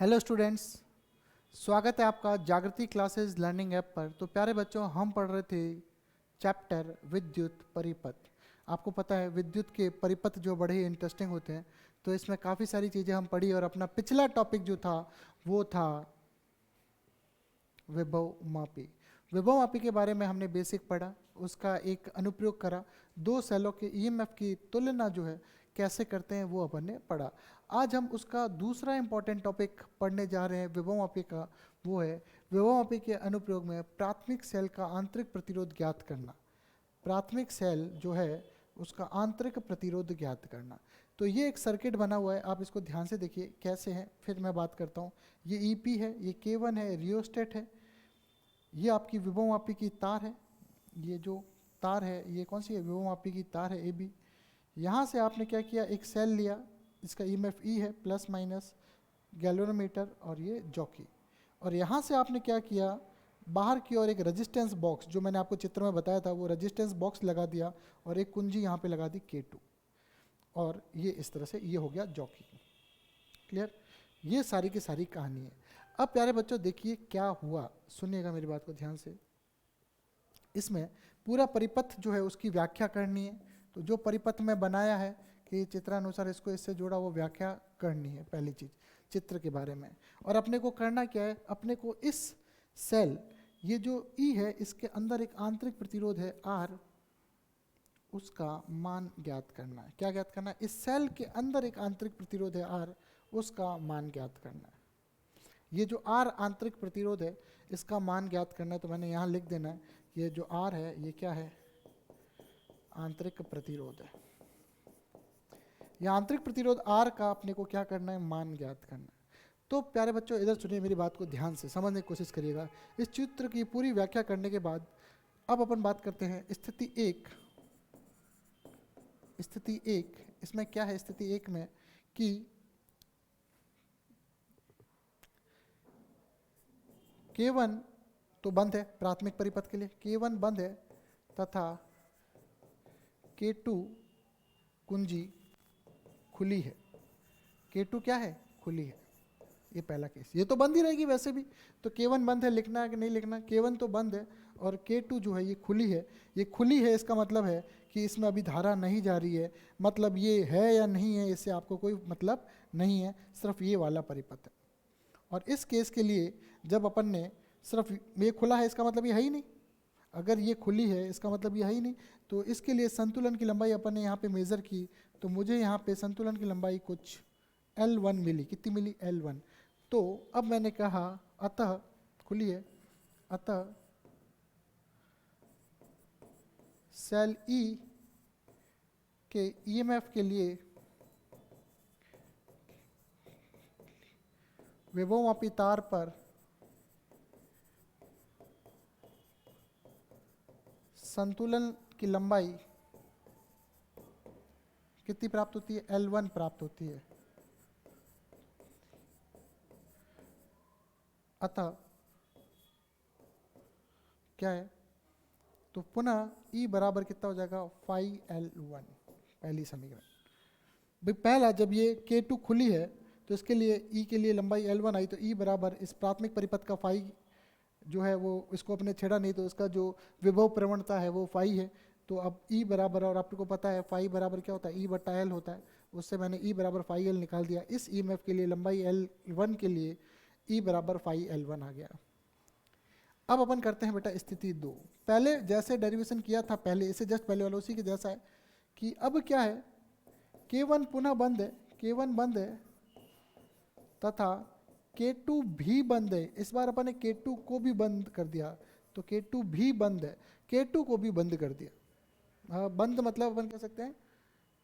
Hello students, स्वागत है आपका जागृति क्लासेस लर्निंग ऐप पर। तो प्यारे बच्चों, हम पढ़ रहे थे चैप्टर विद्युत परिपथ। आपको पता है विद्युत के परिपथ जो बड़े ही इंटरेस्टिंग होते हैं। तो इसमें काफ़ी सारी चीज़ें हम पढ़ी और अपना पिछला टॉपिक जो था वो था विभव मापी। विभव मापी के बारे में हमने बेसिक पढ़ा, उसका एक अनुप्रयोग करा, दो सेलों के ईएमएफ की तुलना जो है कैसे करते हैं वो अपन ने पढ़ा। आज हम उसका दूसरा इंपॉर्टेंट टॉपिक पढ़ने जा रहे हैं विभव मापी का, वो है विभव मापी के अनुप्रयोग में प्राथमिक सेल का आंतरिक प्रतिरोध ज्ञात करना। प्राथमिक सेल जो है उसका आंतरिक प्रतिरोध ज्ञात करना। तो ये एक सर्किट बना हुआ है, आप इसको ध्यान से देखिए कैसे है, फिर मैं बात करता हूँ। ये ईपी है, ये K1 है, रियोस्टेट है, ये आपकी विभव मापी की तार है। ये जो तार है ये कौन सी है? विभव मापी की तार है AB। यहाँ से आपने क्या किया, एक सेल लिया, इसका ईएमएफ E है प्लस माइनस, गैल्वेनोमीटर और ये जॉकी। और यहाँ से आपने क्या किया, बाहर की ओर एक रेजिस्टेंस बॉक्स जो मैंने आपको चित्र में बताया था वो रेजिस्टेंस बॉक्स लगा दिया और एक कुंजी यहाँ पे लगा दी K2। और ये इस तरह से ये हो गया जॉकी। क्लियर? ये सारी की सारी कहानी है। अब प्यारे बच्चों देखिए क्या हुआ, सुनिएगा मेरी बात को ध्यान से। इसमें पूरा परिपथ जो है उसकी व्याख्या करनी है। तो जो परिपथ में बनाया है कि चित्रानुसार इसको इससे जोड़ा, वो व्याख्या करनी है पहली चीज चित्र के बारे में। और अपने को करना क्या है, अपने को इस सेल, ये जो E है इसके अंदर एक आंतरिक प्रतिरोध है R, उसका मान ज्ञात करना है। क्या ज्ञात करना है? इस सेल के अंदर एक आंतरिक प्रतिरोध है R, उसका मान ज्ञात करना है। ये जो R आंतरिक प्रतिरोध है इसका मान ज्ञात करना है। तो मैंने यहाँ लिख देना है, ये जो R है ये क्या है? आंतरिक प्रतिरोध है। ये आंतरिक प्रतिरोध R का अपने को क्या करना है? मान ज्ञात करना है। तो प्यारे बच्चों इधर सुनिए, मेरी बात को ध्यान से समझने की कोशिश करिएगा। इस चित्र की पूरी व्याख्या करने के बाद अब अपन बात करते हैं स्थिति एक। स्थिति एक, इसमें क्या है स्थिति एक में कि K1 तो बंद है प्राथमिक परिपथ के लिए, K1 बंद है तथा K2 कुंजी खुली है। K2 क्या है? खुली है। ये पहला केस, ये तो बंद ही रहेगी वैसे भी। तो K1 बंद है, लिखना है कि नहीं लिखना? K1 तो बंद है और K2 जो है ये खुली है। ये खुली है इसका मतलब है कि इसमें अभी धारा नहीं जा रही है। मतलब ये है या नहीं है इससे आपको कोई मतलब नहीं है, सिर्फ ये वाला परिपथ है। और इस केस के लिए जब अपन ने सिर्फ ये खुला है इसका मतलब ये है ही नहीं, अगर ये खुली है इसका मतलब ये है ही नहीं। तो इसके लिए संतुलन की लंबाई अपन ने यहाँ पे मेज़र की, तो मुझे यहाँ पे संतुलन की लंबाई कुछ L1 मिली। कितनी मिली? L1। तो अब मैंने कहा अतः खुली है, अतः सेल E के ईएमएफ के लिए विभव मापी तार पर संतुलन की लंबाई कितनी प्राप्त होती है? L1 प्राप्त होती है। अतः क्या है, तो पुनः E बराबर कितना हो जाएगा? फाई L1, पहली समीकरण। भाई पहला, जब ये K2 खुली है तो इसके लिए E के लिए लंबाई L1 आई, तो E बराबर इस प्राथमिक परिपथ का फाई जो है वो, इसको अपने छेड़ा नहीं तो इसका जो विभव प्रवणता है वो फाई है। तो अब E बराबर, और आपको पता है फाई बराबर क्या होता है? E बटा L होता है। उससे मैंने E बराबर फाई L निकाल दिया। इस EMF के लिए लंबाई L1 के लिए E बराबर फाई L1 आ गया। अब अपन करते हैं बेटा स्थिति 2। पहले जैसे डेरिवेशन किया था पहले, इससे जस्ट पहले वाला उसी के जैसा है कि अब क्या है, K1 पुनः बंद है, K1 बंद है तथा K2 भी बंद है। इस बार अपन ने K2 को भी बंद कर दिया, तो K2 भी बंद है, K2 को भी बंद कर दिया। हाँ, बंद मतलब अपन कह सकते हैं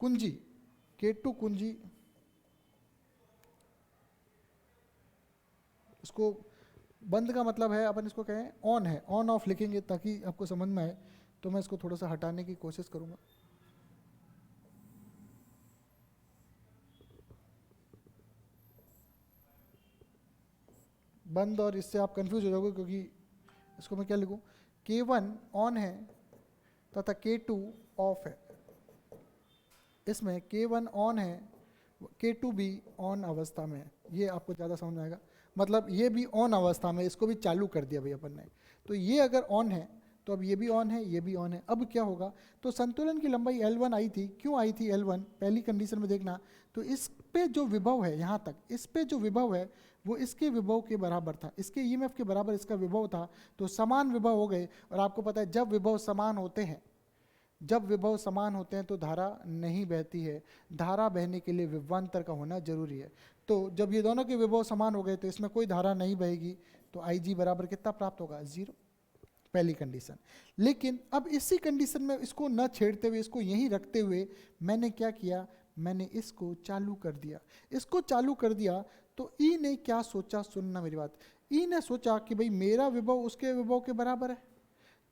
कुंजी, K2 कुंजी। इसको बंद का मतलब है, अपन इसको कहें ऑन है, ऑन ऑफ लिखेंगे ताकि आपको समझ में आए। तो मैं इसको थोड़ा सा हटाने की कोशिश करूंगा। बंद, और इससे आप कंफ्यूज हो जाओगे क्योंकि इसको मैं क्या लिखूं? K1 ऑन है तथा K2 ऑफ है। इसमें K1 ऑन है, K2 भी ऑन अवस्था में है। ये आपको ज़्यादा समझ में आएगा। मतलब ये भी ऑन अवस्था में, इसको भी चालू कर दिया भाई अपन ने। तो ये अगर ऑन है तो अब ये भी ऑन है, ये भी ऑन है। अब क्या होगा, तो संतुलन की लंबाई L1 आई थी, क्यों आई थी L1, पहली कंडीशन में देखना, तो इस पे जो विभव है यहाँ तक, इस पे जो विभव है वो इसके विभव के बराबर था, इसके ईएमएफ के बराबर इसका विभव था, तो समान विभव हो गए। और आपको पता है जब विभव समान होते हैं, जब विभव समान होते हैं तो धारा नहीं बहती है, धारा बहने के लिए विभवांतर का होना जरूरी है। तो जब ये दोनों के विभव समान हो गए तो इसमें कोई धारा नहीं बहेगी, तो IG बराबर कितना प्राप्त होगा, 0, पहली कंडीशन। लेकिन अब इसी कंडीशन में इसको न छेड़ते हुए, इसको यहीं रखते हुए मैंने क्या किया, मैंने इसको चालू कर दिया। इसको चालू कर दिया तो ई ने क्या सोचा, सुनना मेरी बात, ई ने सोचा कि भाई मेरा विभव उसके विभव के बराबर है,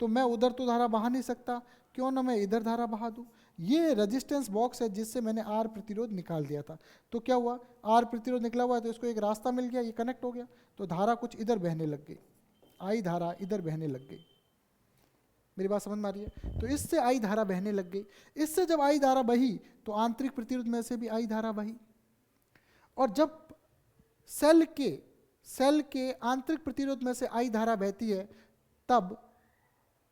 तो मैं उधर तो धारा बहा नहीं सकता, क्यों ना मैं इधर धारा बहा दूं। ये रेजिस्टेंस बॉक्स है जिससे मैंने आर प्रतिरोध निकाल दिया था। तो क्या हुआ, आर प्रतिरोध निकला हुआ है तो इसको एक रास्ता मिल गया, ये कनेक्ट हो गया, तो धारा कुछ इधर बहने लग गई, आई धारा इधर बहने लग गई। मेरी बात समझ में आ रही है? तो इससे आई धारा बहने लग गई। इससे जब आई धारा बही तो आंतरिक प्रतिरोध में से भी आई धारा बही, और जब सेल के आंतरिक प्रतिरोध में से आई धारा बहती है तब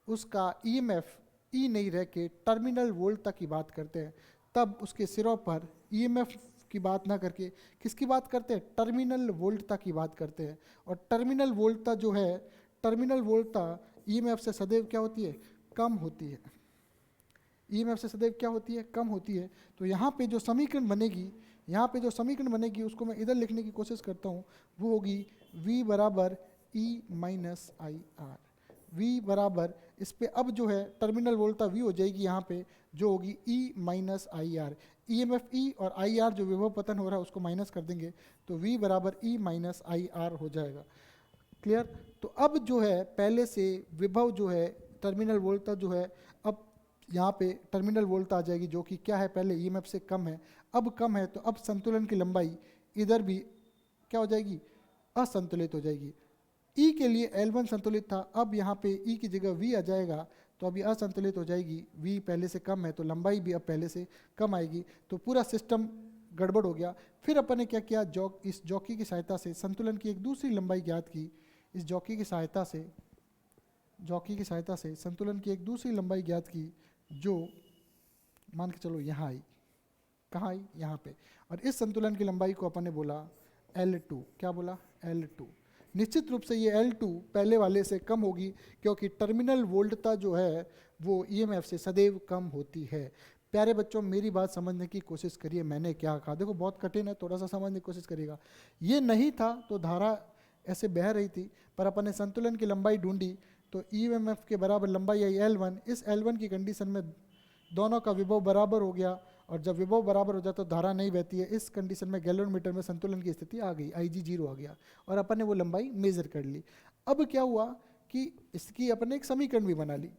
उसका ईएमएफ ई नहीं रह के टर्मिनल वोल्टता की बात करते हैं। तब उसके सिरों पर ईएमएफ की बात ना करके किसकी बात करते हैं, टर्मिनल वोल्टता की बात करते हैं। और टर्मिनल वोल्टता जो है, टर्मिनल वोल्टता ईएमएफ से सदैव क्या होती है, कम होती है। ईएमएफ से सदैव क्या होती है, कम होती है। तो यहाँ पे जो समीकरण बनेगी, यहाँ पे जो समीकरण बनेगी उसको मैं इधर लिखने की कोशिश करता हूँ, वो होगी V बराबर E minus I are. V बराबर इस पे अब जो है टर्मिनल वोल्टता V हो जाएगी यहाँ पे, जो होगी E minus I R. E M F E और आई आर जो विभव पतन हो रहा है उसको माइनस कर देंगे तो V बराबर E माइनस आई आर हो जाएगा। क्लियर? तो अब जो है पहले से विभव जो है टर्मिनल वोल्टता जो है, अब यहाँ पे टर्मिनल वोल्टता आ जाएगी जो कि क्या है, पहले ईएमएफ से कम है, अब कम है, तो अब संतुलन की लंबाई इधर भी क्या हो जाएगी, असंतुलित हो जाएगी। ई के लिए L1 संतुलित था, अब यहाँ पे ई की जगह V आ जाएगा, तो अभी असंतुलित हो जाएगी, V पहले से कम है तो लंबाई भी अब पहले से कम आएगी, तो पूरा सिस्टम गड़बड़ हो गया। फिर अपन ने क्या किया, इस जॉकी की सहायता से संतुलन की एक दूसरी लंबाई ज्ञात की, इस जॉकी की सहायता से संतुलन की एक दूसरी लंबाई ज्ञात की, जो मान के चलो यहाँ आई, कहाँ आई, यहाँ पे। और इस संतुलन की लंबाई को अपन ने बोला L2, क्या बोला, L2। निश्चित रूप से ये L2 पहले वाले से कम होगी क्योंकि टर्मिनल वोल्टता जो है वो ईएमएफ से सदैव कम होती है। प्यारे बच्चों मेरी बात समझने की कोशिश करिए, मैंने क्या कहा, देखो बहुत कठिन है, थोड़ा सा समझने की कोशिश करिएगा। ये नहीं था तो धारा ऐसे बह रही थी, पर अपन ने संतुलन की लंबाई ढूंढी तो ईएमएफ के बराबर लंबाई आई L1। इस L1 की कंडीशन में दोनों का विभव बराबर हो गया, और जब विभव बराबर हो जाता तो धारा नहीं बहती है। इस कंडीशन में गैलोमीटर में संतुलन की स्थिति आ गई, IG 0 आ गया, और अपन ने वो लंबाई मेजर कर ली। अब क्या हुआ कि इसकी अपन ने एक समीकरण भी बना ली।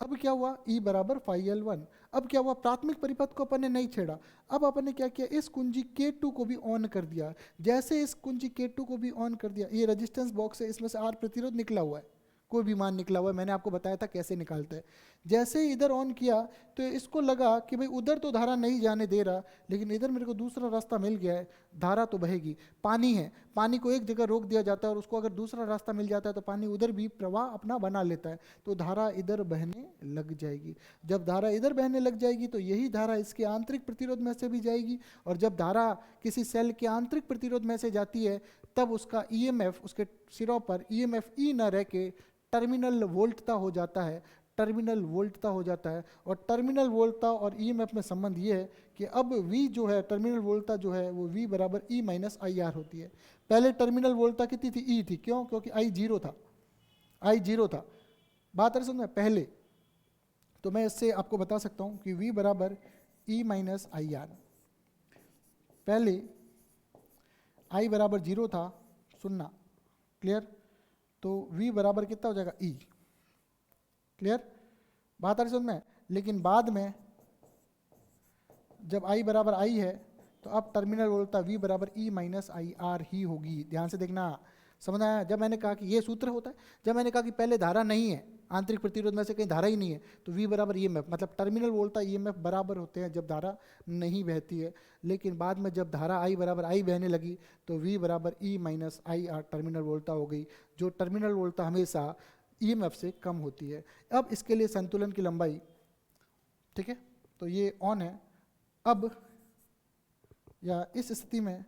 अब क्या हुआ, E बराबर फाई L1। अब क्या हुआ, प्राथमिक परिपथ को अपन ने नहीं छेड़ा, अब अपन ने क्या किया, इस कुंजी K2 को भी ऑन कर दिया। जैसे इस कुंजी K2 को भी ऑन कर दिया, ये रेजिस्टेंस बॉक्स है, इसमें से R प्रतिरोध निकला हुआ है, कोई भी मान निकला हुआ है, मैंने आपको बताया था कैसे निकालते हैं। जैसे ही इधर ऑन किया तो इसको लगा कि भाई उधर तो धारा नहीं जाने दे रहा, लेकिन इधर मेरे को दूसरा रास्ता मिल गया है, धारा तो बहेगी। पानी है, पानी को एक जगह रोक दिया जाता है और उसको अगर दूसरा रास्ता मिल जाता है तो पानी उधर भी प्रवाह अपना बना लेता है, तो धारा इधर बहने लग जाएगी। जब धारा इधर बहने लग जाएगी तो यही धारा इसके आंतरिक प्रतिरोध में से भी जाएगी, और जब धारा किसी सेल के आंतरिक प्रतिरोध में से जाती है तब उसका ईएमएफ, उसके सिरों पर ईएमएफ ई न रह के टर्मिनल वोल्टता हो जाता है, टर्मिनल वोल्टता हो जाता है। और टर्मिनल वोल्टता और ईएमएफ में संबंध ये है कि अब V जो है, टर्मिनल वोल्टता जो है वो V बराबर E माइनस आई आर होती है। पहले टर्मिनल वोल्टता कितनी थी, E थी, क्यों, क्योंकि I 0 था, I 0 था। बात है समझ में, पहले तो मैं इससे आपको बता सकता हूँ कि V बराबर E माइनस आई आर। पहले I बराबर 0 था, सुनना, क्लियर, तो V बराबर कितना हो जाएगा, E। क्लियर, बात आ रही समझ में। लेकिन बाद में जब I बराबर I है तो अब टर्मिनल वोल्टता V बराबर E माइनस आई आर ही होगी। ध्यान से देखना, समझ आया। जब मैंने कहा कि ये सूत्र होता है, जब मैंने कहा कि पहले धारा नहीं है, आंतरिक प्रतिरोध में से कहीं धारा ही नहीं है, तो V बराबर EMF, मतलब टर्मिनल वोल्टा EMF बराबर होते हैं जब धारा नहीं बहती है। लेकिन बाद में जब धारा I बराबर I बहने लगी तो V बराबर E minus I R terminal voltage हो गई, जो टर्मिनल वोल्टा हमेशा EMF से कम होती है। अब इसके लिए संतुलन की लंबाई, ठीक है, तो ये ऑन है। अब या इस स्थिति में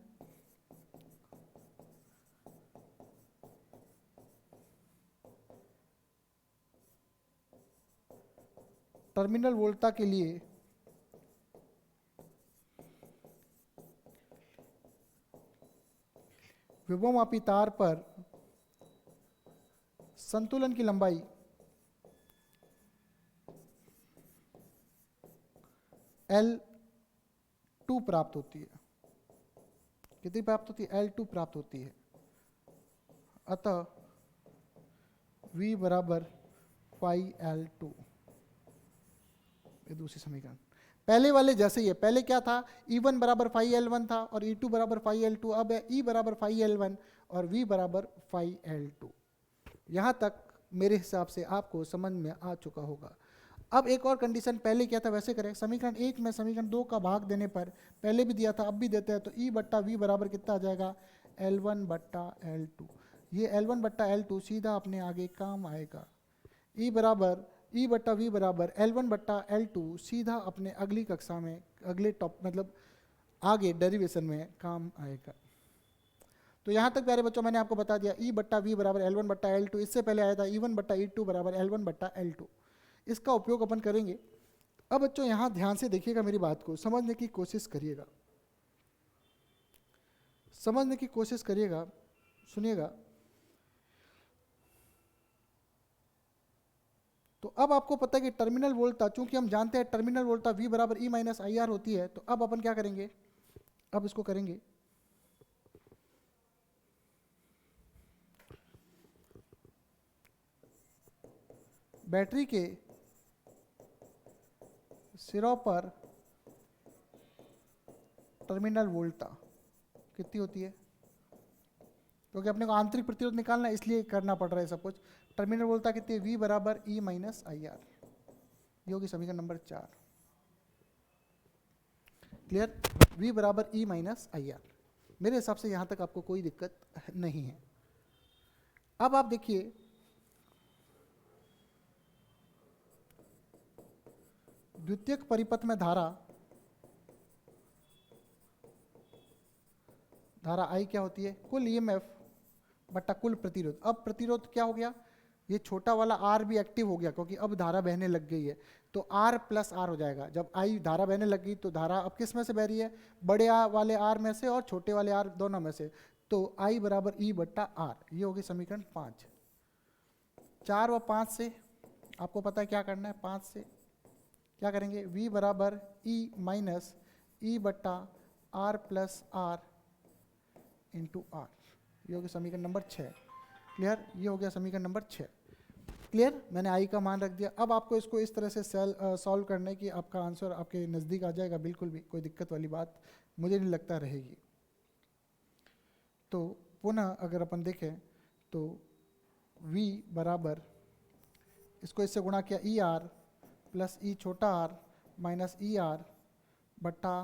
टर्मिनल वोल्टा के लिए विभवमापी तार पर संतुलन की लंबाई L2 प्राप्त होती है। कितनी प्राप्त होती है? L2 प्राप्त होती है। अतः V बराबर फाई L2, ये दूसरी समीकरण पहले वाले जैसे ही है। पहले क्या था? E1 बराबर फाई L1 था और E2 बराबर फाई L2। अब है E बराबर फाई L1 और V बराबर फाई L2। यहाँ तक मेरे हिसाब से आपको समझ में आ चुका होगा। अब एक और कंडीशन, पहले क्या था वैसे करें। समीकरण 1 में समीकरण 2 का भाग देने पर, पहले भी दिया था अब भी देते हैं, तो E बट्टा V बराबर कितना आ जाएगा? L1 बट्टा L2। ये L1 बट्टा L2 सीधा अपने आगे काम आएगा। E बट्टा V बराबर L1 बट्टा L2 सीधा अपने अगली कक्षा में, अगले टॉप मतलब आगे डेरिवेशन में काम आएगा। तो यहाँ तक प्यारे बच्चों मैंने आपको बता दिया E बट्टा V बराबर L1 बट्टा L2। इससे पहले आया था E1 बट्टा E2 बराबर L1 बट्टा L2। इसका उपयोग अपन करेंगे। अब बच्चों यहाँ ध्यान से देखिएगा, मेरी बात को समझने की कोशिश करिएगा, समझने की कोशिश करिएगा, सुनिएगा। तो अब आपको पता है कि टर्मिनल वोल्टा, चूंकि हम जानते हैं टर्मिनल वोल्टा V बराबर E माइनस आई आर होती है, तो अब अपन क्या करेंगे? अब इसको करेंगे बैटरी के सिरों पर टर्मिनल वोल्टा कितनी होती है, क्योंकि अपने को आंतरिक प्रतिरोध निकालना है इसलिए करना पड़ रहा है सब कुछ। टर्मिनल वोल्टा कितनी है? V बराबर E माइनस आई आर। ये होगी समीकरण नंबर 4। क्लियर? V बराबर E माइनस आई आर। मेरे हिसाब से यहां तक आपको कोई दिक्कत नहीं है। अब आप देखिए, द्वितीयक परिपथ में धारा I क्या होती है? कुल EMF बट्टा कुल प्रतिरोध। अब प्रतिरोध क्या हो गया? ये छोटा वाला R भी एक्टिव हो गया, क्योंकि अब धारा बहने लग गई है, तो R प्लस R हो जाएगा। जब I धारा बहने लग गई तो धारा अब किस में से बह रही है? बड़े वाले R में से और छोटे वाले R दोनों में से। तो I बराबर E बट्टा R। ये होगी समीकरण 5। 4 व 5 से आपको पता है क्या करना है। 5 से क्या करेंगे? V बराबर E माइनस E बट्टा R plus R into R। ये हो गया समीकरण नंबर 6। क्लियर? ये हो गया समीकरण नंबर 6। क्लियर? मैंने I का मान रख दिया। अब आपको इसको इस तरह से सॉल्व करने की आपका आंसर आपके नज़दीक आ जाएगा। बिल्कुल भी कोई दिक्कत वाली बात मुझे नहीं लगता रहेगी। तो पुनः अगर अपन देखें तो V बराबर, इसको इससे गुणा किया ई आर प्लस ई छोटा आर माइनस ई आर बट्टा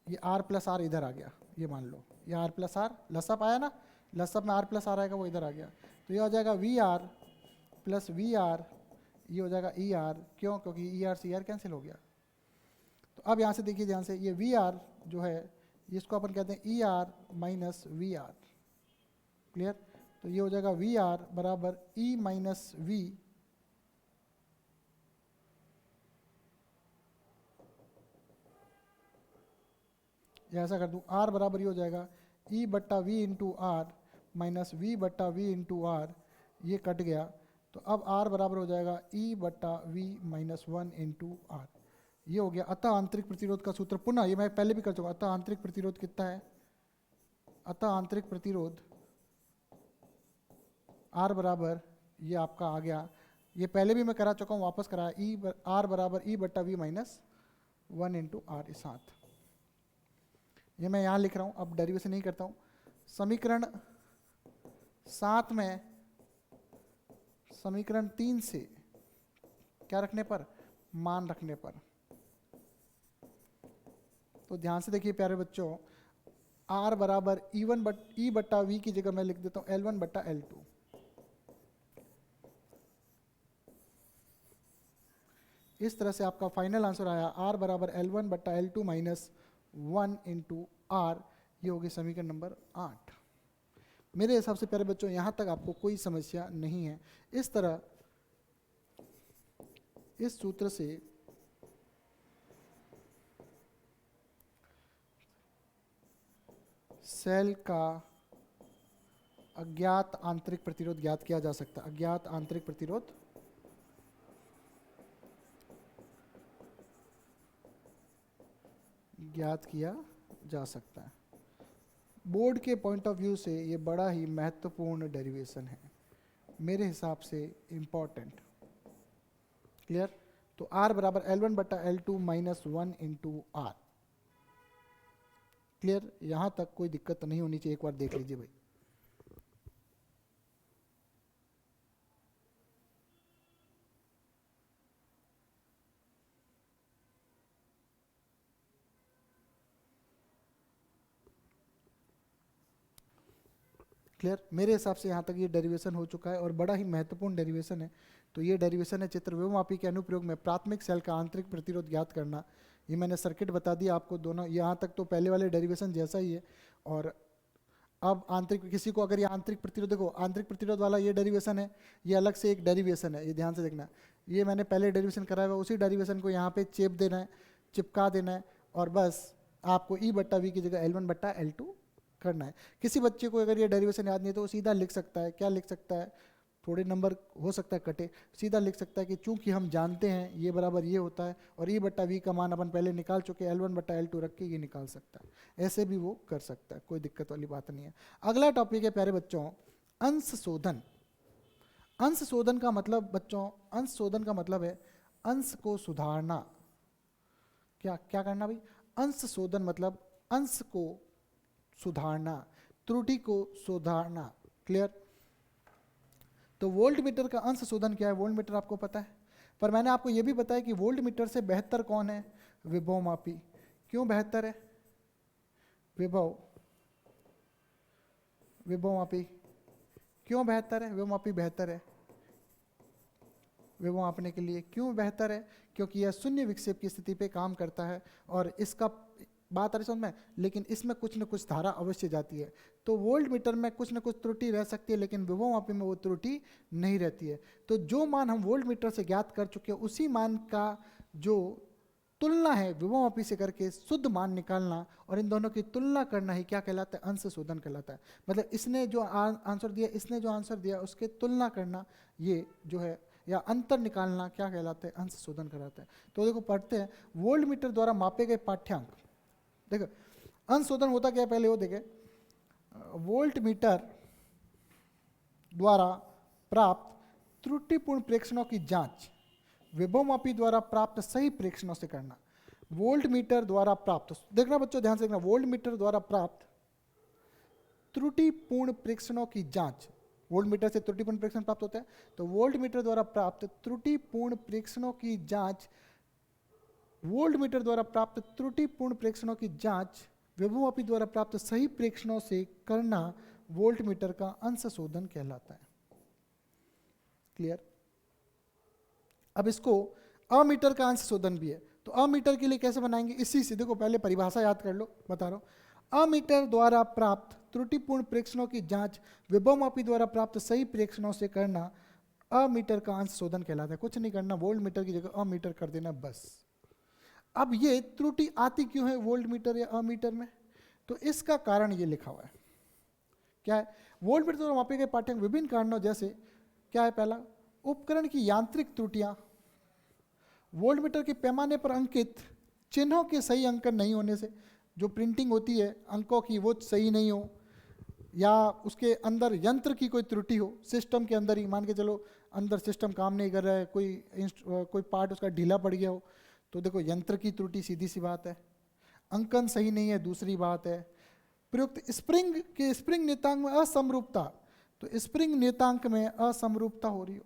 ये आर प्लस आर इधर आ गया। ये मान लो ये आर प्लस आर लसअप आया ना, लसअप में आर प्लस आर आएगा, वो इधर आ गया। तो ये हो जाएगा V R plus V R, ये हो जाएगा ई आर। क्यों? क्योंकि E R C R cancel हो गया। तो अब यहाँ से देखिए ध्यान से, ये वी आर जो है इसको अपन कहते हैं E R minus V R. Clear? तो ये हो जाएगा वी आर बराबर ई माइनस वी या ऐसा कर दूँ आर बराबर ये हो जाएगा ई बट्टा V into R minus V बट्टा वी इंटू आर। ये कट गया तो अब आर बराबर हो जाएगा ई बट्टा वी माइनस 1 इंटू आर। ये हो गया। अतः आंतरिक प्रतिरोध का सूत्र पुनः, ये मैं पहले भी कर चुका। अतः आंतरिक प्रतिरोध कितना है? अतः आंतरिक प्रतिरोध आर बराबर ये आपका आ गया, ये पहले भी मैं करा चुका हूँ, वापस करा। ई आर बराबर ई बट्टा वी माइनस 1 इंटू आर। साथ ये मैं यहाँ लिख रहा हूँ, अब डेरिवेशन नहीं करता हूँ। समीकरण 7 में समीकरण 3 से क्या रखने पर, मान रखने पर। तो ध्यान से देखिए प्यारे बच्चों, R बराबर ई बट्टा वी की जगह मैं लिख देता हूं L1 बट्टा L2। इस तरह से आपका फाइनल आंसर आया R बराबर L1 बट्टा L2 माइनस 1 इंटू आर। ये होगी समीकरण नंबर 8। मेरे हिसाब से प्यारे बच्चों यहाँ तक आपको कोई समस्या नहीं है। इस तरह इस सूत्र से सेल का अज्ञात आंतरिक प्रतिरोध ज्ञात किया जा सकता है। अज्ञात आंतरिक प्रतिरोध ज्ञात किया जा सकता है। बोर्ड के पॉइंट ऑफ व्यू से ये बड़ा ही महत्वपूर्ण डेरिवेशन है, मेरे हिसाब से इम्पॉर्टेंट। क्लियर? तो R बराबर L1 बट्टा L2 minus 1 into are. Clear? यहां तक कोई दिक्कत नहीं होनी चाहिए, एक बार देख लीजिए भाई। क्लियर? मेरे हिसाब से यहाँ तक ये डेरिवेशन हो चुका है और बड़ा ही महत्वपूर्ण डेरिवेशन है। तो ये डेरिवेशन है चित्र व्योममापी के अनुप्रयोग में प्राथमिक सेल का आंतरिक प्रतिरोध ज्ञात करना। ये मैंने सर्किट बता दिया आपको दोनों, यहाँ तक तो पहले वाले डेरिवेशन जैसा ही है। और अब आंतरिक, किसी को अगर ये आंतरिक प्रतिरोध, देखो आंतरिक प्रतिरोध वाला ये डेरिवेशन है, ये अलग से एक डेरिवेशन है, ये ध्यान से देखना। ये मैंने पहले डेरिवेशन कराया हुआ, उसी डेरिवेशन को यहाँ पे चेप देना है, चिपका देना है, और बस आपको ई बट्टा वी की जगह L1 बट्टा L2 करना है। किसी बच्चे को अगर ये डेरिवेशन याद नहीं है तो वो सीधा लिख सकता है, क्या लिख सकता है, थोड़े नंबर हो सकता है कटे, सीधा लिख सकता है कि चूंकि हम जानते हैं ये बराबर ये होता है और ई बट्टा वी का मान अपन पहले निकाल चुके हैं, L1 बट्टा L2 रख के ये निकाल सकता है। ऐसे भी वो कर सकता है, कोई दिक्कत वाली बात नहीं है। अगला टॉपिक है प्यारे बच्चों अंश शोधन। अंश शोधन का मतलब बच्चों, अंश शोधन का मतलब है अंश को सुधारना। क्या क्या करना भाई? अंश शोधन मतलब अंश को सुधारना, त्रुटि को सुधारना। क्लियर? तो वोल्ट मीटर का अंश शोधन क्या है? वोल्ट मीटर आपको पता है, पर मैंने आपको यह भी बताया कि वोल्ट मीटर से बेहतर कौन है? विभव मापी। क्यों बेहतर है? विभव मापी क्यों बेहतर है? विभव मापी बेहतर है विभव मापने के लिए। क्यों बेहतर है? क्योंकि यह शून्य विक्षेप की स्थिति पे काम करता है और इसका बात आ रही समझ में, लेकिन इसमें कुछ न कुछ धारा अवश्य जाती है। तो वोल्ट मीटर में कुछ न कुछ त्रुटि रह सकती है, लेकिन विभव मापी में वो त्रुटि नहीं रहती है। तो जो मान हम वोल्ट मीटर से ज्ञात कर चुके हैं उसी मान का जो तुलना है विभव मापी से करके शुद्ध मान निकालना और इन दोनों की तुलना करना ही क्या कहलाता है? अंश शोधन कहलाता है। मतलब इसने जो आंसर दिया, इसने जो आंसर दिया, उसके तुलना करना, ये जो है या अंतर निकालना क्या कहलाता है? अंश शोधन कहलाता है। तो देखो पढ़ते हैं, वोल्ट मीटर द्वारा मापे गए पाठ्यांक। देखो अंश शोधन होता क्या है पहले वो देखें। वोल्ट मीटर द्वारा प्राप्त त्रुटिपूर्ण प्रेक्षणों की जांच विभव मापी द्वारा प्राप्त सही प्रेक्षणों से करना। वोल्ट मीटर द्वारा प्राप्त, देखना बच्चों ध्यान से देखना, वोल्ट मीटर द्वारा प्राप्त त्रुटिपूर्ण प्रेक्षणों की जांच। वोल्ट मीटर से त्रुटिपूर्ण प्रेक्षण प्राप्त होता है, तो वोल्ट मीटर द्वारा प्राप्त त्रुटिपूर्ण प्रेक्षणों की जांच, वोल्ट मीटर द्वारा प्राप्त त्रुटिपूर्ण प्रेक्षणों की जांच विभव मापी द्वारा प्राप्त सही प्रेक्षणों से करना वोल्ट मीटर का अंश शोधन कहलाता है। क्लियर? अब इसको अमीटर का अंश शोधन भी है, तो अमीटर के लिए कैसे बनाएंगे? इसी से देखो, पहले परिभाषा याद कर लो, बता रहा हूं। अमीटर द्वारा प्राप्त त्रुटिपूर्ण प्रेक्षणों की जांच विभव मापी द्वारा प्राप्त सही प्रेक्षणों से करना अमीटर का अंश शोधन कहलाता है। कुछ नहीं करना, वोल्ट मीटर की जगह अमीटर कर देना बस। अब ये त्रुटि आती क्यों है वोल्ट मीटर या अमीटर में? तो इसका कारण ये लिखा हुआ है। क्या है? वोल्ट मीटर द्वारा मापे गए पाठ्यांक विभिन्न कारणों, जैसे क्या है? पहला, उपकरण की यांत्रिक त्रुटियां, वोल्ट मीटर के पैमाने पर अंकित चिन्हों के सही अंकन नहीं होने से, जो प्रिंटिंग होती है अंकों की वो सही नहीं हो, या उसके अंदर यंत्र की कोई त्रुटि हो, सिस्टम के अंदर ही मान के चलो अंदर सिस्टम काम नहीं कर रहा है, कोई पार्ट उसका ढीला पड़ गया हो, तो देखो यंत्र की त्रुटि सीधी सी बात है। अंकन सही नहीं है, दूसरी बात है। प्रयुक्त स्प्रिंग नियतांक में असमरूपता, तो स्प्रिंग नियतांक में असमरूपता हो रही हो,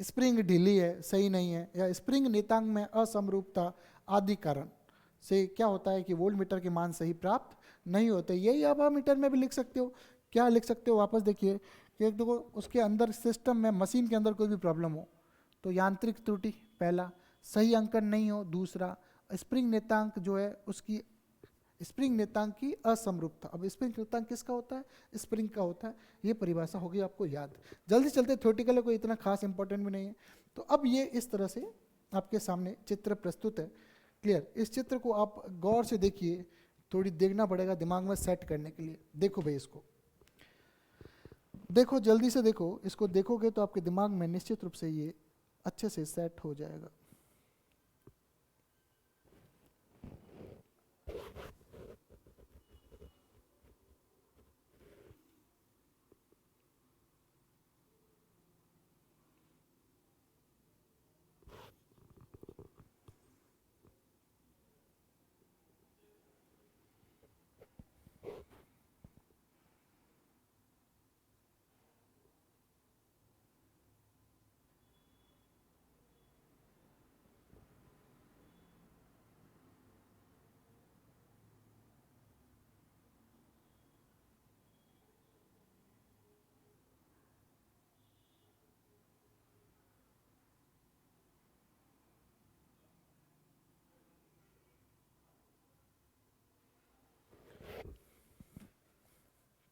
स्प्रिंग ढीली है, सही नहीं है, या स्प्रिंग नियतांक में असमरूपता आदि कारण से क्या होता है कि वोल्ट मीटर के मान सही प्राप्त नहीं होते। यही आप मीटर में भी लिख सकते हो। क्या लिख सकते हो, वापस देखिए कि एक देखो उसके अंदर सिस्टम में मशीन के अंदर कोई भी प्रॉब्लम हो तो यांत्रिक त्रुटि पहला, सही अंकन नहीं हो दूसरा, स्प्रिंग नियतांक जो है उसकी स्प्रिंग नियतांक की असमरूपता। अब स्प्रिंग नियतांक किसका होता है, स्प्रिंग का होता है। ये परिभाषा होगी आपको याद। जल्दी चलते, थ्योरेटिकल है, कोई इतना खास इंपॉर्टेंट भी नहीं है। तो अब ये इस तरह से आपके सामने चित्र प्रस्तुत है। क्लियर, इस चित्र को आप गौर से देखिए, थोड़ी देखना पड़ेगा दिमाग में सेट करने के लिए। देखो भाई इसको देखो, जल्दी से देखो, इसको देखोगे तो आपके दिमाग में निश्चित रूप से ये अच्छे से सेट हो जाएगा।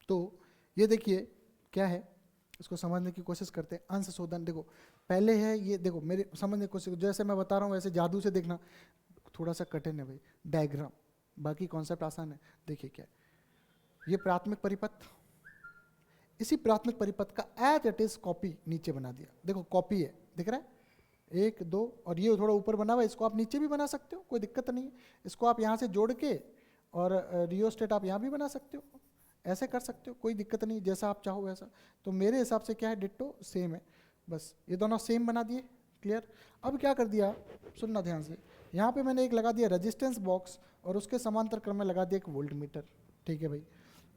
तो ये देखिए क्या है, इसको समझने की कोशिश करते हैं। अंश शोधन देखो पहले है, ये देखो मेरे समझने की कोशिश, जैसे मैं बता रहा हूँ वैसे जादू से देखना, थोड़ा सा कठिन है भाई डायग्राम, बाकी कॉन्सेप्ट आसान है। देखिए क्या है, ये प्राथमिक परिपथ, इसी प्राथमिक परिपथ का एज इट इज कॉपी नीचे बना दिया। देखो कॉपी है, दिख रहा है, एक दो, और ये थोड़ा ऊपर बना हुआ है, इसको आप नीचे भी बना सकते हो, कोई दिक्कत नहीं है। इसको आप यहाँ से जोड़ के और रियोस्टेट आप यहाँ भी बना सकते हो, ऐसे कर सकते हो, कोई दिक्कत नहीं, जैसा आप चाहो वैसा। तो मेरे हिसाब से क्या है, डिट्टो सेम है, बस ये दोनों सेम बना दिए। क्लियर। अब क्या कर दिया, सुनना ध्यान से, यहाँ पे मैंने एक लगा दिया रेजिस्टेंस बॉक्स और उसके समांतर क्रम में लगा दिया एक वोल्ट मीटर। ठीक है भाई,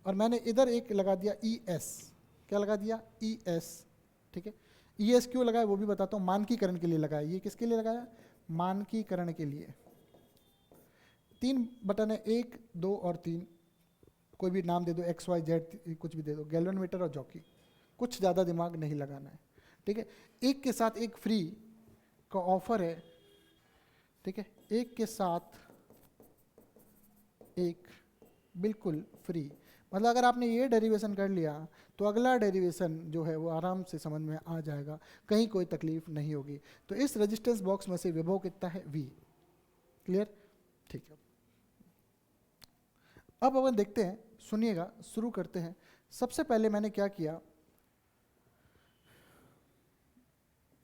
और मैंने इधर एक लगा दिया ई एस, क्या लगा दिया, ई एस। ठीक है, ई एस क्यों लगाया वो भी बताता हूँ, मानकीकरण के लिए लगाया। ये किसके लिए लगाया, मानकीकरण के लिए। 3 बटन है, 1 2 और 3, कोई भी नाम दे दो, एक्स वाई जेड कुछ भी दे दो, गैल्वेनोमीटर और जॉकी, कुछ ज़्यादा दिमाग नहीं लगाना है। ठीक है, एक के साथ एक फ्री का ऑफर है। ठीक है, एक के साथ एक बिल्कुल फ्री, मतलब अगर आपने ये डेरिवेशन कर लिया तो अगला डेरिवेशन जो है वो आराम से समझ में आ जाएगा, कहीं कोई तकलीफ नहीं होगी। तो इस रेजिस्टेंस बॉक्स में से विभव कितना है, V। क्लियर, ठीक है। अब अपन देखते हैं, सुनिएगा, शुरू करते हैं। सबसे पहले मैंने क्या किया,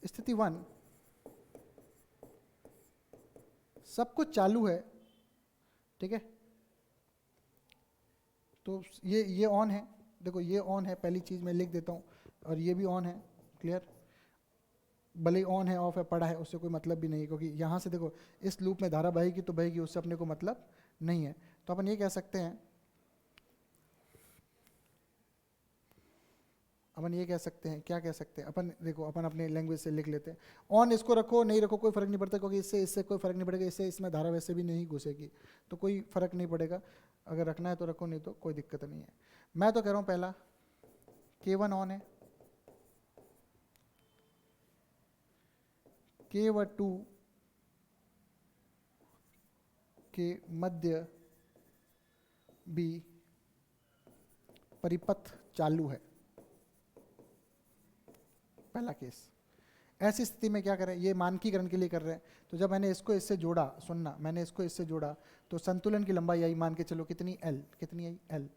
स्थिति 1, सब कुछ चालू है। ठीक है, तो ये ऑन है, देखो ये ऑन है, पहली चीज़ मैं लिख देता हूँ, और ये भी ऑन है। क्लियर, भले ही ऑन है ऑफ है पड़ा है उससे कोई मतलब भी नहीं है, क्योंकि यहाँ से देखो इस लूप में धारा बहेगी तो बहेगी, उससे अपने को मतलब नहीं है। तो अपन ये कह सकते हैं, अपन ये कह सकते हैं, क्या कह सकते हैं अपन, देखो अपन अपने लैंग्वेज से लिख लेते हैं। ऑन इसको रखो नहीं रखो कोई फर्क नहीं पड़ता, क्योंकि इससे इससे कोई फर्क नहीं पड़ेगा, इससे इसमें धारा वैसे भी नहीं घुसेगी, तो कोई फर्क नहीं पड़ेगा। अगर रखना है तो रखो, नहीं तो कोई दिक्कत नहीं है। मैं तो कह रहा हूँ पहला K1 ऑन है, K2 के मध्य भी परिपथ चालू है, पहला केस। ऐसी स्थिति में क्या करें, ये मानकीकरण के लिए कर रहे हैं, तो जब मैंने इसको इससे जोड़ा, सुनना, मैंने इसको इससे जोड़ा तो संतुलन की लंबाई आई, मान के चलो कितनी, L, कितनी आई, L,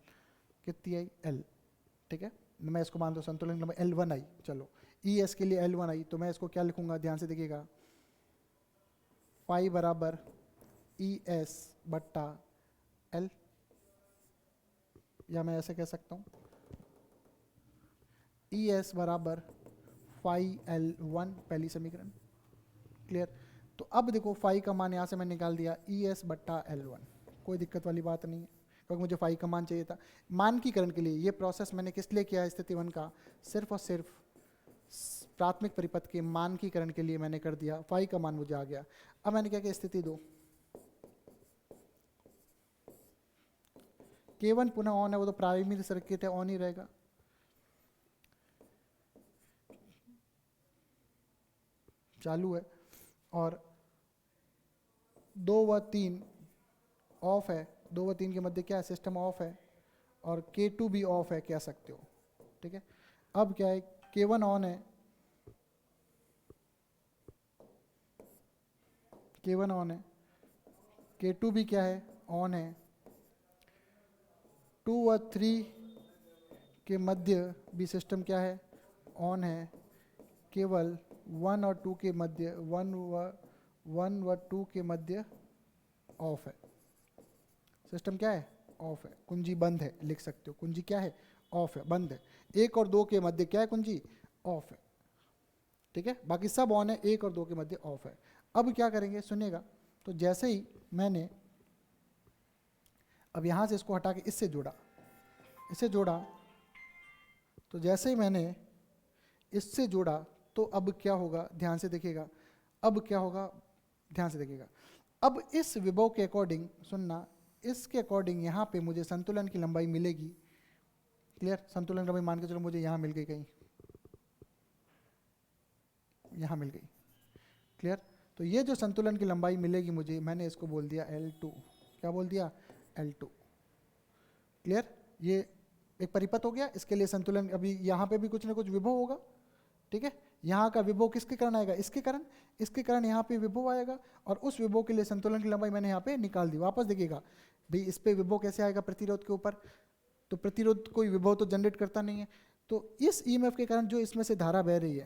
कितनी आई, L। ठीक है, मैं इसको मान दो संतुलन की लंबाई L1 आई, चलो ES के लिए L1 आई, तो मैं इसको क्या लिखूंगा, ध्यान से देखिएगा, फाई बराबर ES बट्टा L, या मैं ऐसे कह सकता हूँ ES बराबर फाई L1, पहली समीकरण। क्लियर, तो अब देखो फाई का मान यहाँ से मैंने निकाल दिया ES बट्टा L1, कोई दिक्कत वाली बात नहीं है, क्योंकि मुझे फाई का मान चाहिए था। मानकीकरण के लिए ये प्रोसेस मैंने किस लिए किया है, स्थिति 1 का, सिर्फ और सिर्फ प्राथमिक परिपथ के मानकीकरण के लिए मैंने कर दिया, फाई का मान मुझे आ गया। अब मैंने क्या किया, स्थिति 2 K1 पुनः ऑन है, वो तो प्राइमरी सर्किट है, ऑन ही रहेगा। चालू है, और 2 व 3 ऑफ है, 2 व 3 के मध्य क्या है, सिस्टम ऑफ है, और K2 भी ऑफ है कह सकते हो, ठीक है। अब क्या है, K1 ऑन है, K1 ऑन है, K2 भी क्या है, ऑन है। 2 व 3 के मध्य भी सिस्टम क्या है, ऑन है। केवल 1 और 2 के मध्य 1 व 2 के मध्य ऑफ है, सिस्टम क्या है, ऑफ है। कुंजी बंद है लिख सकते हो, कुंजी क्या है, ऑफ है, बंद है। 1 और 2 के मध्य क्या है, कुंजी ऑफ है, ठीक है। बाकी सब ऑन है, 1 और 2 के मध्य ऑफ है। अब क्या करेंगे सुनिएगा, तो जैसे ही मैंने अब यहां से इसको हटा के इससे जोड़ा, तो जैसे ही मैंने इससे जोड़ा तो अब क्या होगा, ध्यान से देखिएगा, अब क्या होगा, ध्यान से देखिएगा। अब इस विभव के अकॉर्डिंग सुनना, इसके अकॉर्डिंग यहाँ पे मुझे संतुलन की लंबाई मिलेगी। क्लियर, संतुलन की लंबाई मान के चलो मुझे यहाँ मिल गई, कहीं यहाँ मिल गई। क्लियर, तो ये जो संतुलन की लंबाई मिलेगी मुझे, मैंने इसको बोल दिया L2। क्या बोल दिया, L2। क्लियर, ये एक परिपथ हो गया, इसके लिए संतुलन, अभी यहाँ पे भी कुछ ना कुछ विभव होगा, ठीक है। यहाँ का विभव किसके कारण आएगा, इसके कारण यहाँ पे विभव आएगा, और उस विभव के लिए संतुलन की लंबाई मैंने यहाँ पे निकाल दी। वापस देखिएगा भाई, इस पे विभव कैसे आएगा, प्रतिरोध के ऊपर, तो प्रतिरोध कोई विभव तो जनरेट करता नहीं है। तो इस ईएमएफ के कारण जो इसमें से धारा बह रही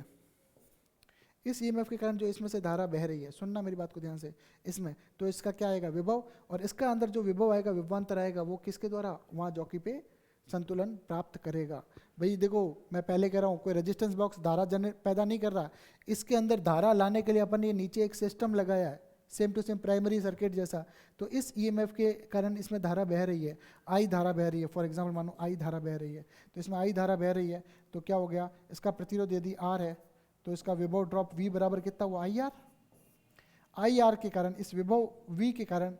है, सुनना मेरी बात को ध्यान से, इसमें तो इसका क्या आएगा, विभव, और इसका अंदर जो विभव आएगा, विभवांतर आएगा, वो किसके द्वारा, वहाँ जॉकी पे संतुलन प्राप्त करेगा। भाई देखो, मैं पहले कह रहा हूँ, कोई रेजिस्टेंस बॉक्स धारा पैदा नहीं कर रहा, इसके अंदर धारा लाने के लिए अपन ने नीचे एक सिस्टम लगाया है, same to same primary circuit जैसा। तो इस ईएमएफ के कारण इसमें धारा बह रही है, आई धारा बह रही है, फॉर एग्जांपल मानो आई धारा बह रही है, तो इसमें आई धारा बह रही है, तो क्या हो गया, इसका प्रतिरोध यदि आर है, तो इसका विभव ड्रॉप V बराबर कितना हुआ, आई आर के कारण, इस विभव V के कारण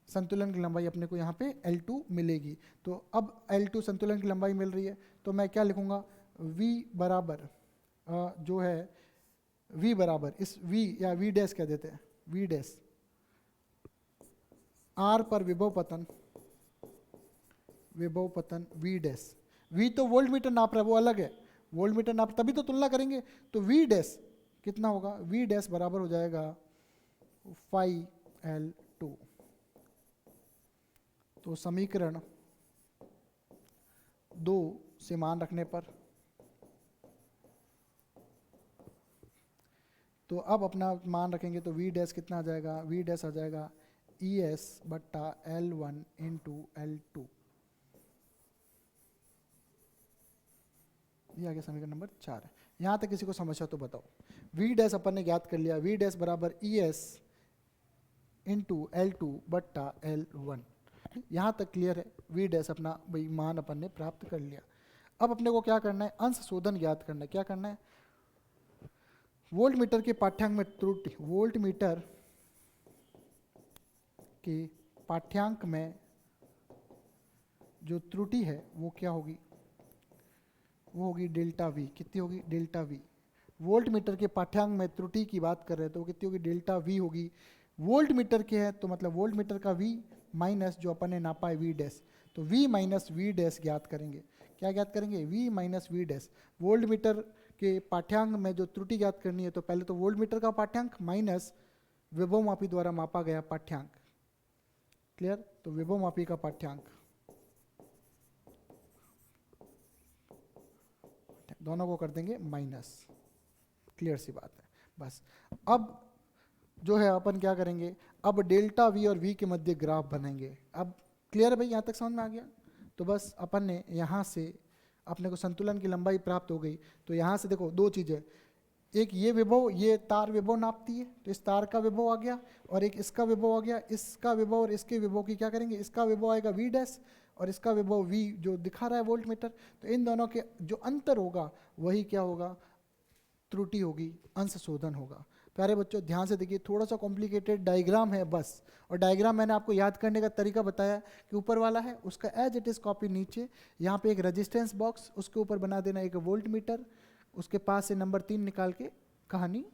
संतुलन की लंबाई अपने को यहाँ पे L2 मिलेगी। तो अब L2 संतुलन की लंबाई मिल रही है, तो मैं क्या लिखूँगा, V बराबर जो है V बराबर इस V या V डैश कह देते हैं, V डैश R पर विभव पतन V डैश। V तो वोल्ट मीटर नाप रहा है, वो अलग है, वोल्ट मीटर नाप, तभी तो तुलना करेंगे। तो V डैश कितना होगा, V डैश बराबर हो जाएगा 5L2। तो समीकरण 2 से मान रखने पर, तो अब अपना मान रखेंगे तो V डैश कितना आ जाएगा, V डैश आ जाएगा ES बट्टा L1 इंटू L2। ये आ गया समीकरण नंबर 4 है। यहाँ तक किसी को समस्या तो बताओ। V डैश अपन ने ज्ञात कर लिया, V डैश बराबर ES इंटू L2 बट्टा L1। यहाँ तक क्लियर है, V डैश अपना भाई मान अपन ने प्राप्त कर लिया। अब अपने को क्या करना है, अंश शोधन ज्ञात करना है। क्या करना है, वोल्ट मीटर के पाठ्यांक में त्रुटि, वोल्ट मीटर के पाठ्यांक में जो त्रुटि है वो क्या होगी, वो होगी डेल्टा वी। कितनी होगी, डेल्टा वी। वोल्ट मीटर के पाठ्यांक में त्रुटि की बात कर रहे हैं तो कितनी होगी, डेल्टा वी होगी। वोल्ट मीटर के है तो मतलब वोल्ट मीटर का वी माइनस जो अपन ने नापा है वी डैश, तो वी माइनस वी डैश ज्ञात करेंगे। क्या ज्ञात करेंगे, V minus V dash. Voltmeter के पाठ्यांक में जो त्रुटि ज्ञात करनी है तो पहले तो वोल्ट मीटर का पाठ्यांक माइनस विभव मापी द्वारा मापा गया पाठ्यांक। क्लियर, तो विभव मापी का पाठ्यांक, दोनों को कर देंगे माइनस। क्लियर सी बात है। बस अब जो है अपन क्या करेंगे, अब डेल्टा वी और वी के मध्य ग्राफ बनाएंगे। अब क्लियर है भाई, यहाँ तक समझ में आ गया। तो बस अपन ने यहाँ से अपने को संतुलन की लंबाई प्राप्त हो गई। तो यहाँ से देखो दो चीज़ें, एक ये विभव, ये तार विभव नापती है तो इस तार का विभव आ गया, और एक इसका विभव आ गया। इसका विभव और इसके विभव की क्या करेंगे, इसका विभव आएगा वी डैश और इसका विभव वी जो दिखा रहा है वोल्ट मीटर। तो इन दोनों के जो अंतर होगा वही क्या होगा, त्रुटि होगी, अंश शोधन होगा। प्यारे बच्चों ध्यान से देखिए, थोड़ा सा कॉम्प्लिकेटेड डायग्राम है बस, और डायग्राम मैंने आपको याद करने का तरीका बताया कि ऊपर वाला है उसका एज इट इज़ कॉपी नीचे, यहाँ पे एक रेजिस्टेंस बॉक्स, उसके ऊपर बना देना एक वोल्ट मीटर, उसके पास से नंबर 3 निकाल के कहानी,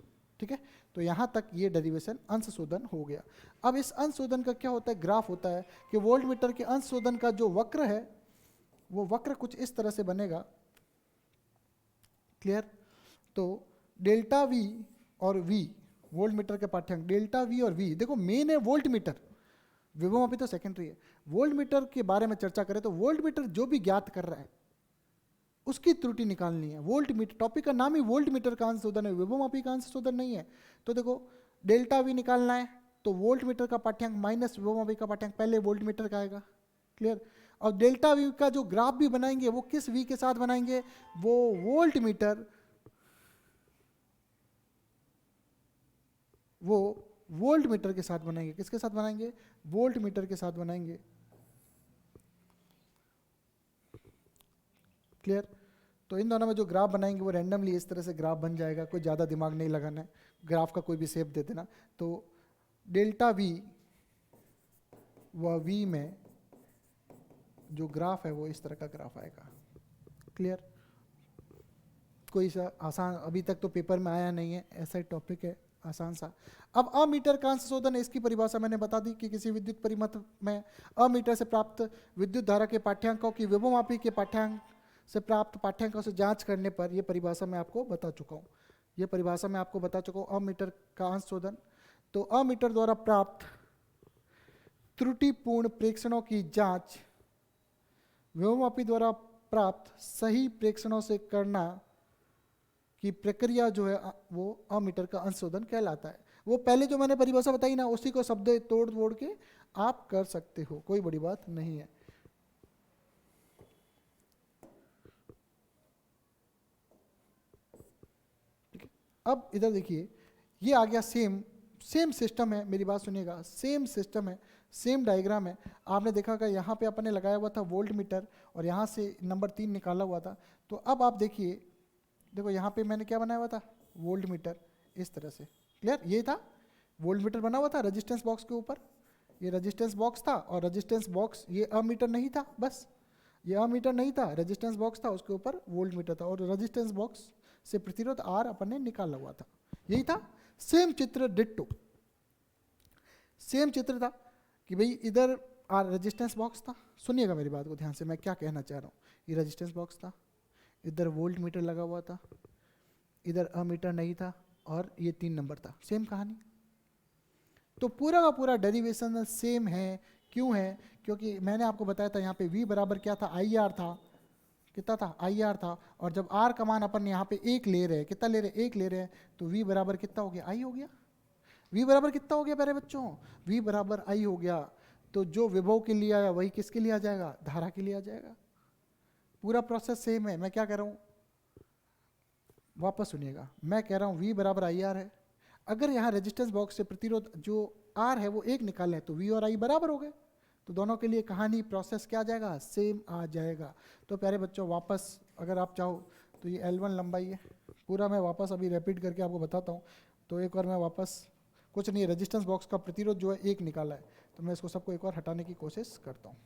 ठीक है। तो यहाँ तक ये डेरिवेशन अंश शोधन हो गया। अब इस अंश शोधन का क्या होता है, ग्राफ होता है कि वोल्ट मीटर के अंश शोधन का जो वक्र है वो वक्र कुछ इस तरह से बनेगा, क्लियर। तो डेल्टा वी और वी, वोल्ट मीटर के पाठ्यांक डेल्टा वी और वी, देखो मेन है वोल्ट मीटर, विभवमापी तो सेकेंडरी है। वोल्ट मीटर के बारे में चर्चा करें तो वोल्ट मीटर जो भी ज्ञात कर रहा है उसकी त्रुटि निकालनी है। वोल्ट मीटर, टॉपिक का नाम ही वोल्ट मीटर का अंश शोधन है, विभवमापी का अंश शोधन नहीं है। तो देखो डेल्टा वी निकालना है तो वोल्ट मीटर का पाठ्यांक माइनस विभवमापी का पाठ्यांक, पहले वोल्ट मीटर का आएगा, क्लियर। और डेल्टा वी का जो ग्राफ भी बनाएंगे वो किस वी के साथ बनाएंगे, वो वोल्ट मीटर, वो वोल्ट मीटर के साथ बनाएंगे। किसके साथ बनाएंगे, वोल्ट मीटर के साथ बनाएंगे, क्लियर। तो इन दोनों में जो ग्राफ बनाएंगे वो रैंडमली इस तरह से ग्राफ बन जाएगा, कोई ज़्यादा दिमाग नहीं लगाना है, ग्राफ का कोई भी शेप दे देना। तो डेल्टा वी व वी में जो ग्राफ है वो इस तरह का ग्राफ आएगा, क्लियर। कोई सा आसान, अभी तक तो पेपर में आया नहीं है, ऐसा ही टॉपिक है आसान सा। अब अमीटर का अंश शोधन, इसकी परिभाषा मैंने बता दी कि किसी विद्युत परिपथ में अमीटर से प्राप्त विद्युत धारा के पाठ्यांकों की विभवमापी के पाठ्यांक से प्राप्त पाठ्यांकों से जांच करने पर, यह परिभाषा मैं आपको बता चुका हूँ, ये परिभाषा मैं आपको बता चुका हूँ अमीटर का अंश शोधन। तो अमीटर द्वारा प्राप्त त्रुटिपूर्ण प्रेक्षणों की जांच विभवमापी द्वारा प्राप्त सही प्रेक्षणों से करना की प्रक्रिया जो है वो अमीटर का अंश शोधन कहलाता है। वो पहले जो मैंने परिभाषा बताई ना उसी को शब्द तोड़ तोड़ के आप कर सकते हो, कोई बड़ी बात नहीं है। ठीक है, अब इधर देखिए, ये आ गया सेम सेम सिस्टम है, मेरी बात सुनिएगा, सेम सिस्टम है, सेम डायग्राम है। आपने देखा कि यहाँ पे अपन ने लगाया हुआ था वोल्ट मीटर और यहाँ से नंबर 3 निकाला हुआ था। तो अब आप देखिए, देखो यहाँ पे मैंने क्या बनाया हुआ था, वोल्ट मीटर, इस तरह से, क्लियर। ये था वोल्ट मीटर बना हुआ था रेजिस्टेंस बॉक्स के ऊपर, ये रेजिस्टेंस बॉक्स था, और रेजिस्टेंस बॉक्स, ये अमीटर नहीं था, बस ये अमीटर नहीं था, रेजिस्टेंस बॉक्स था, उसके ऊपर वोल्ट मीटर था, और रेजिस्टेंस बॉक्स से प्रतिरोध आर अपन ने निकाला हुआ था। यही था, सेम चित्र डिट्टो, सेम चित्र था कि भाई इधर आर रेजिस्टेंस बॉक्स था, सुनिएगा मेरी बात को ध्यान से, मैं क्या कहना चाह रहा हूँ। ये रेजिस्टेंस बॉक्स था, इधर वोल्ट मीटर लगा हुआ था, इधर अमीटर नहीं था, और ये 3 नंबर था, सेम कहानी। तो पूरा का पूरा डेरिवेशन सेम है, क्यों है, क्योंकि मैंने आपको बताया था यहाँ पे v बराबर क्या था, आई आर था, कितना था, आई आर था, और जब r का मान अपन यहाँ पे 1 ले रहे हैं, कितना ले रहे हैं, 1 ले रहे हैं, तो v बराबर कितना हो गया, आई हो गया। v बराबर कितना हो गया प्यारे बच्चों, v बराबर आई हो गया। तो जो विभव के लिए आया वही किसके लिए आ जाएगा, धारा के लिए आ जाएगा। पूरा प्रोसेस सेम है। मैं क्या कह रहा हूँ, वापस सुनिएगा, मैं कह रहा हूँ v बराबर आई आर है। अगर यहाँ रेजिस्टेंस बॉक्स से प्रतिरोध जो R है वो 1 निकाले तो v और I बराबर हो गए, तो दोनों के लिए कहानी प्रोसेस क्या आ जाएगा, सेम आ जाएगा। तो प्यारे बच्चों वापस अगर आप चाहो तो ये L1 लंबाई है, पूरा मैं वापस अभी रिपीट करके आपको बताता हूँ। तो एक बार मैं वापस, कुछ नहीं, रेजिस्टेंस बॉक्स का प्रतिरोध जो है 1 निकाला है, तो मैं इसको सबको एक बार हटाने की कोशिश करता हूँ।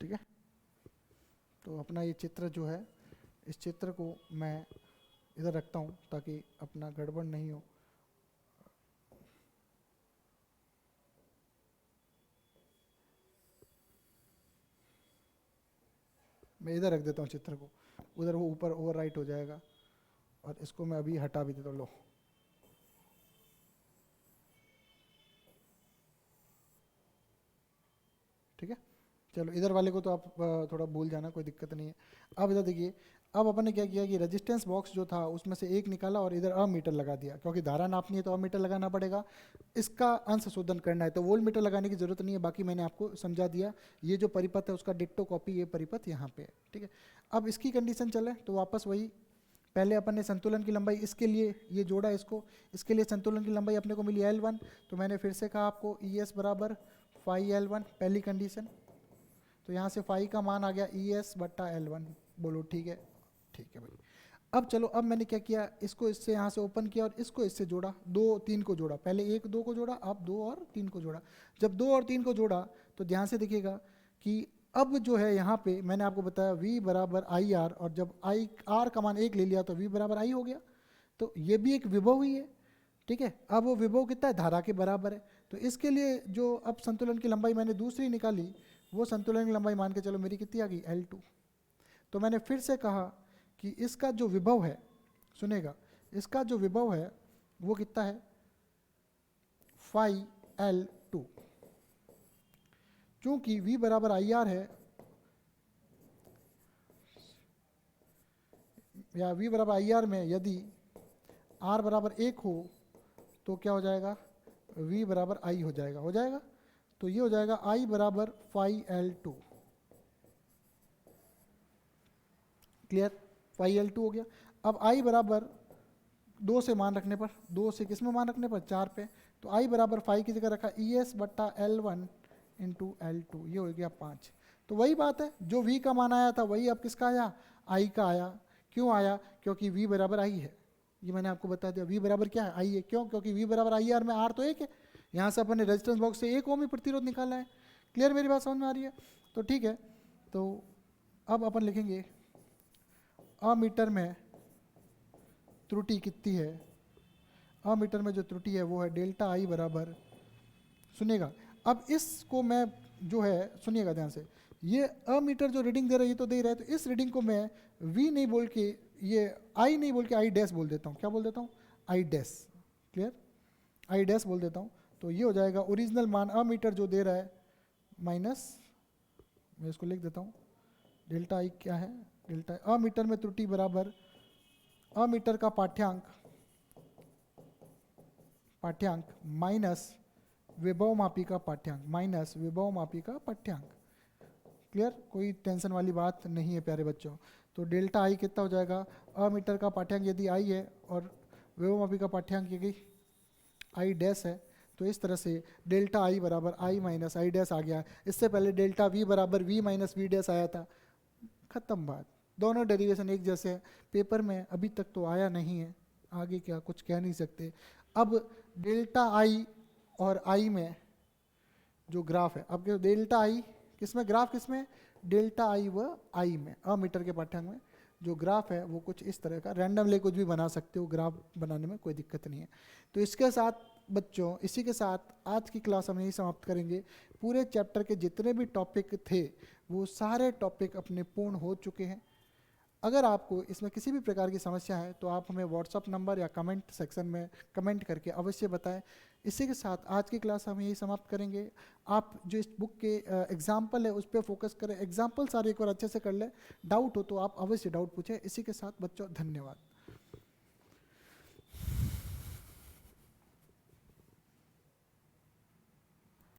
ठीक है, तो अपना ये चित्र जो है, इस चित्र को मैं इधर रखता हूँ ताकि अपना गड़बड़ नहीं हो। मैं इधर रख देता हूँ चित्र को, उधर वो ऊपर ओवर राइट हो जाएगा, और इसको मैं अभी हटा भी देता हूँ। लो, ठीक है, चलो इधर वाले को तो आप थोड़ा भूल जाना, कोई दिक्कत नहीं है। अब इधर देखिए, अब अपन ने क्या किया कि रेजिस्टेंस बॉक्स जो था उसमें से एक निकाला और इधर अमीटर लगा दिया, क्योंकि धारा नापनी है तो अमीटर लगाना पड़ेगा। इसका अंश शोधन करना है तो वोल्ट मीटर लगाने की जरूरत नहीं है, बाकी मैंने आपको समझा दिया। ये जो परिपथ है उसका डिट्टो कॉपी ये परिपथ यहाँ पे है, ठीक है। अब इसकी कंडीशन चले तो वापस वही, पहले अपन ने संतुलन की लंबाई इसके लिए ये जोड़ा इसके लिए संतुलन की लंबाई अपने को मिली L1, तो मैंने फिर से कहा आपको ES बराबर फाई L1 पहली कंडीशन, तो यहाँ से फाई का मान आ गया ES बट्टा L1। बोलो ठीक है, ठीक है भाई। अब चलो, अब मैंने क्या किया, इसको इससे यहाँ से ओपन किया और इसको इससे जोड़ा, 2 3 को जोड़ा, पहले 1 2 को जोड़ा, अब 2 और 3 को जोड़ा। जब 2 और 3 को जोड़ा तो ध्यान से देखिएगा कि अब जो है यहाँ पे मैंने आपको बताया V बराबर आई आर, और जब आई आर का मान 1 ले लिया तो V बराबर आई हो गया, तो ये भी एक विभव ही है, ठीक है। अब वो विभव कितना है, धारा के बराबर है। तो इसके लिए जो अब संतुलन की लंबाई मैंने दूसरी निकाली, वो संतुलन की लंबाई मान के चलो मेरी कितनी आ गई, L2। तो मैंने फिर से कहा कि इसका जो विभव है, सुनेगा, इसका जो विभव है वो कितना है, फाई L2। चूंकि V बराबर आई आर है, या V बराबर आई आर में यदि R बराबर 1 हो तो क्या हो जाएगा, V बराबर I हो जाएगा, तो ये हो जाएगा I बराबर phi L2। Clear, phi L2 हो गया। अब I बराबर 2 से मान रखने पर, 2 से किस में मान रखने पर, 4 पे, तो I बराबर फाई की जगह रखा ES बट्टा L1 इंटू L2, ये हो गया 5। तो वही बात है, जो V का मान आया था वही अब किसका आया, I का आया। क्यों आया, क्योंकि V बराबर I है, ये मैंने आपको बता दिया। V बराबर क्या है, I है। क्यों, क्योंकि V बराबर आई आर में R तो 1 है, यहाँ से अपन ने रेजिस्टेंस बॉक्स से 1 ओम प्रतिरोध निकाला है। क्लियर, मेरी बात समझ में आ रही है, तो ठीक है। तो अब अपन लिखेंगे अमीटर में त्रुटि कितनी है, अमीटर में जो त्रुटि है वो है डेल्टा आई बराबर, सुनिएगा अब इसको मैं जो है, सुनिएगा ध्यान से, ये अमीटर जो रीडिंग दे रहा है ये तो दे रहा है, तो इस रीडिंग को मैं V नहीं बोल के, ये I नहीं बोल के आई डैश बोल देता हूँ। क्या बोल देता हूँ, I dash. Clear, I dash बोल देता हूँ। तो ये हो जाएगा ओरिजिनल मान अमीटर जो दे रहा है माइनस, मैं इसको लिख देता हूँ, डेल्टा आई क्या है, डेल्टा अमीटर में त्रुटि बराबर अमीटर का पाठ्यांक माइनस विभव मापी का पाठ्यांक, क्लियर, कोई टेंशन वाली बात नहीं है प्यारे बच्चों। तो डेल्टा आई कितना हो जाएगा, अमीटर का पाठ्यांक यदि आई है और विभव मापी का पाठ्यांक यदि आई डैश है, तो इस तरह से डेल्टा आई बराबर आई माइनस आई डैश आ गया। इससे पहले डेल्टा वी बराबर वी माइनस वी डैश आया था, खत्म बात। दोनों डेरिवेशन एक जैसे हैं, पेपर में अभी तक तो आया नहीं है, आगे क्या कुछ कह नहीं सकते। अब डेल्टा आई और आई में जो ग्राफ है, अब डेल्टा आई किसमें, ग्राफ किसमें, डेल्टा आई व आई में, अमीटर के पाठ्यांक में जो ग्राफ है वो कुछ इस तरह का, रैंडमली कुछ भी बना सकते हो, ग्राफ बनाने में कोई दिक्कत नहीं है। तो इसके साथ बच्चों, इसी के साथ आज की क्लास हम यही समाप्त करेंगे। पूरे चैप्टर के जितने भी टॉपिक थे वो सारे टॉपिक अपने पूर्ण हो चुके हैं। अगर आपको इसमें किसी भी प्रकार की समस्या है तो आप हमें व्हाट्सअप नंबर या कमेंट सेक्शन में कमेंट करके अवश्य बताएं। इसी के साथ आज की क्लास हम यही समाप्त करेंगे। आप जो इस बुक के एग्जाम्पल है उस पर फोकस करें, एग्जाम्पल सारे एक बार अच्छे से कर लें, डाउट हो तो आप अवश्य डाउट पूछें। इसी के साथ बच्चों धन्यवाद।